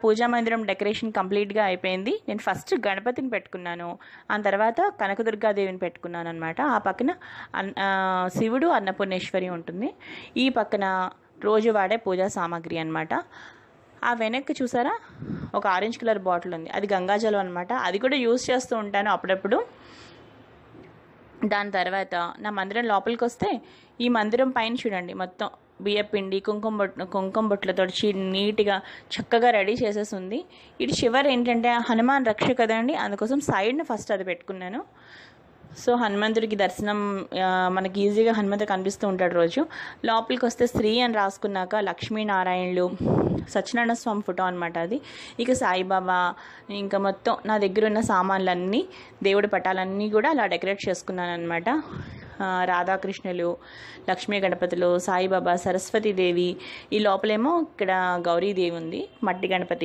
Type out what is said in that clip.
పూజా మందిరం డెకరేషన్ కంప్లీట్గా అయిపోయింది. నేను ఫస్ట్ గణపతిని పెట్టుకున్నాను, ఆ తర్వాత కనకదుర్గాదేవిని పెట్టుకున్నాను అనమాట. ఆ పక్కన శివుడు, అన్నపూర్ణేశ్వరి ఉంటుంది. ఈ పక్కన రోజు వాడే పూజా సామాగ్రి అనమాట. ఆ వెనక్కి చూసారా ఒక ఆరెంజ్ కలర్ బాటిల్ ఉంది, అది గంగాజలం అనమాట. అది కూడా యూస్ చేస్తూ ఉంటాను అప్పుడప్పుడు. దాని తర్వాత నా మందిరం లోపలికి వస్తే ఈ మందిరం పైన చూడండి మొత్తం బియ్యపిండి కుంకుమ బొట్లతో నీట్గా చక్కగా రెడీ చేసేసి ఉంది. ఇటు చివరి ఏంటంటే హనుమాన్ రక్ష కదండి, అందుకోసం సైడ్ని ఫస్ట్ అది పెట్టుకున్నాను. సో హనుమంతుడికి దర్శనం మనకి ఈజీగా హనుమంతుడు కనిపిస్తూ ఉంటాడు రోజు. లోపలికి వస్తే శ్రీ అని రాసుకున్నాక లక్ష్మీనారాయణులు, సత్యనారాయణ స్వామి ఫోటో అనమాట అది. ఇక సాయిబాబా, ఇంకా మొత్తం నా దగ్గర ఉన్న సామాన్లన్నీ, దేవుడి పటాలన్నీ కూడా అలా డెకరేట్ చేసుకున్నాను అనమాట. రాధాకృష్ణులు, లక్ష్మీ గణపతులు, సాయిబాబా, సరస్వతీదేవి, ఈ లోపలేమో ఇక్కడ గౌరీదేవి ఉంది, మట్టి గణపతి.